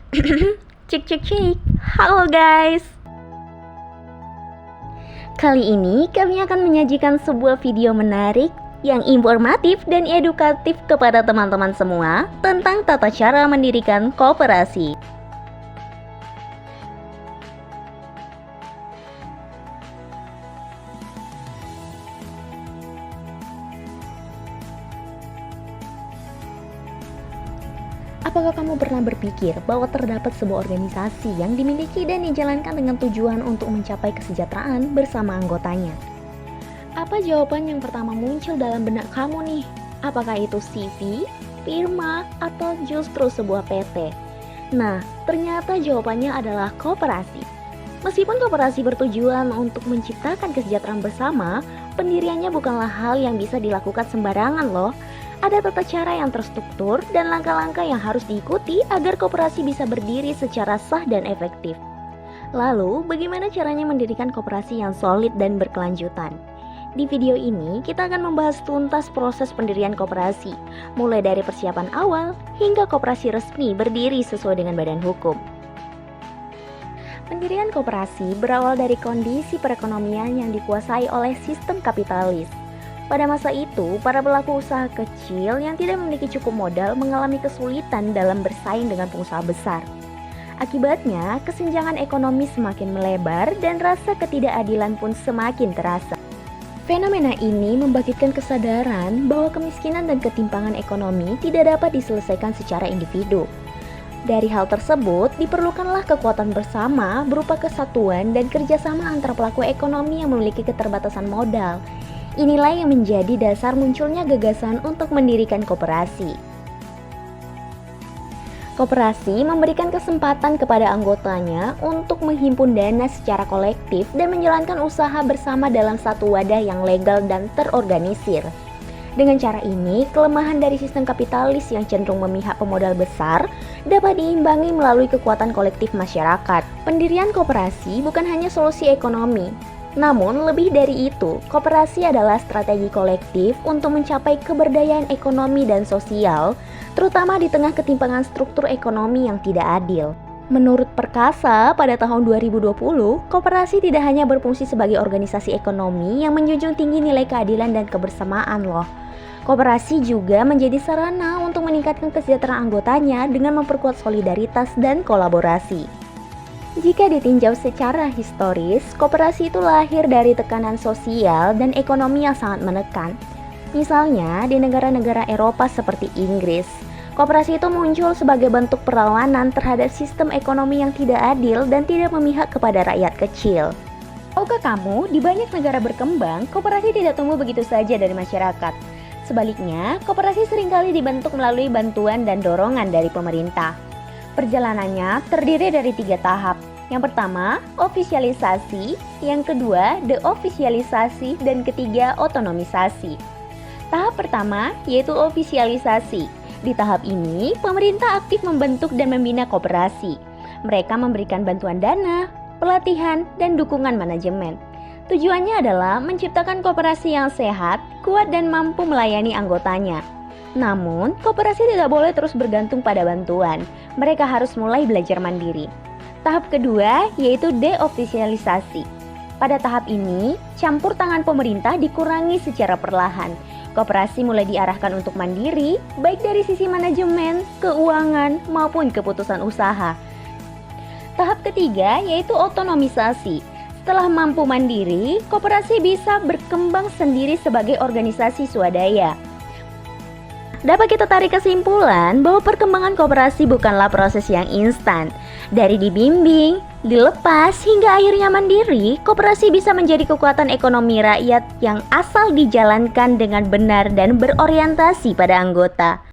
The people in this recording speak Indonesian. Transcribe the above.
Cek cek cek. Halo guys. Kali ini kami akan menyajikan sebuah video menarik yang informatif dan edukatif kepada teman-teman semua tentang tata cara mendirikan koperasi. Apakah kamu pernah berpikir bahwa terdapat sebuah organisasi yang dimiliki dan dijalankan dengan tujuan untuk mencapai kesejahteraan bersama anggotanya? Apa jawaban yang pertama muncul dalam benak kamu nih? Apakah itu CV, firma, atau justru sebuah PT? Nah, ternyata jawabannya adalah koperasi. Meskipun koperasi bertujuan untuk menciptakan kesejahteraan bersama, pendiriannya bukanlah hal yang bisa dilakukan sembarangan loh. Ada tata cara yang terstruktur dan langkah-langkah yang harus diikuti agar koperasi bisa berdiri secara sah dan efektif. Lalu, bagaimana caranya mendirikan koperasi yang solid dan berkelanjutan? Di video ini, kita akan membahas tuntas proses pendirian koperasi, mulai dari persiapan awal hingga koperasi resmi berdiri sesuai dengan badan hukum. Pendirian koperasi berawal dari kondisi perekonomian yang dikuasai oleh sistem kapitalis. Pada masa itu, para pelaku usaha kecil yang tidak memiliki cukup modal mengalami kesulitan dalam bersaing dengan pengusaha besar. Akibatnya, kesenjangan ekonomi semakin melebar dan rasa ketidakadilan pun semakin terasa. Fenomena ini membangkitkan kesadaran bahwa kemiskinan dan ketimpangan ekonomi tidak dapat diselesaikan secara individu. Dari hal tersebut, diperlukanlah kekuatan bersama berupa kesatuan dan kerjasama antar pelaku ekonomi yang memiliki keterbatasan modal. Inilah yang menjadi dasar munculnya gagasan untuk mendirikan koperasi. Koperasi memberikan kesempatan kepada anggotanya untuk menghimpun dana secara kolektif dan menjalankan usaha bersama dalam satu wadah yang legal dan terorganisir. Dengan cara ini, kelemahan dari sistem kapitalis yang cenderung memihak pemodal besar dapat diimbangi melalui kekuatan kolektif masyarakat. Pendirian koperasi bukan hanya solusi ekonomi, namun lebih dari itu, koperasi adalah strategi kolektif untuk mencapai keberdayaan ekonomi dan sosial, terutama di tengah ketimpangan struktur ekonomi yang tidak adil. Menurut Perkasa, pada tahun 2020, koperasi tidak hanya berfungsi sebagai organisasi ekonomi yang menjunjung tinggi nilai keadilan dan kebersamaan loh. Koperasi juga menjadi sarana untuk meningkatkan kesejahteraan anggotanya dengan memperkuat solidaritas dan kolaborasi. Jika ditinjau secara historis, koperasi itu lahir dari tekanan sosial dan ekonomi yang sangat menekan. Misalnya, di negara-negara Eropa seperti Inggris, koperasi itu muncul sebagai bentuk perlawanan terhadap sistem ekonomi yang tidak adil dan tidak memihak kepada rakyat kecil. Tahukah kamu, di banyak negara berkembang, koperasi tidak tumbuh begitu saja dari masyarakat. Sebaliknya, koperasi seringkali dibentuk melalui bantuan dan dorongan dari pemerintah. Perjalanannya terdiri dari 3 tahap. Yang pertama, ofisialisasi, yang kedua, deofisialisasi, dan ketiga, otonomisasi. Tahap pertama yaitu ofisialisasi. Di tahap ini, pemerintah aktif membentuk dan membina koperasi. Mereka memberikan bantuan dana, pelatihan, dan dukungan manajemen. Tujuannya adalah menciptakan koperasi yang sehat, kuat, dan mampu melayani anggotanya. Namun, koperasi tidak boleh terus bergantung pada bantuan. Mereka harus mulai belajar mandiri. Tahap kedua yaitu deofisialisasi. Pada tahap ini, campur tangan pemerintah dikurangi secara perlahan. Koperasi mulai diarahkan untuk mandiri, baik dari sisi manajemen, keuangan, maupun keputusan usaha. Tahap ketiga yaitu otonomisasi. Setelah mampu mandiri, koperasi bisa berkembang sendiri sebagai organisasi swadaya. Dapat kita tarik kesimpulan bahwa perkembangan koperasi bukanlah proses yang instan. Dari dibimbing, dilepas, hingga akhirnya mandiri, koperasi bisa menjadi kekuatan ekonomi rakyat yang asal dijalankan dengan benar dan berorientasi pada anggota.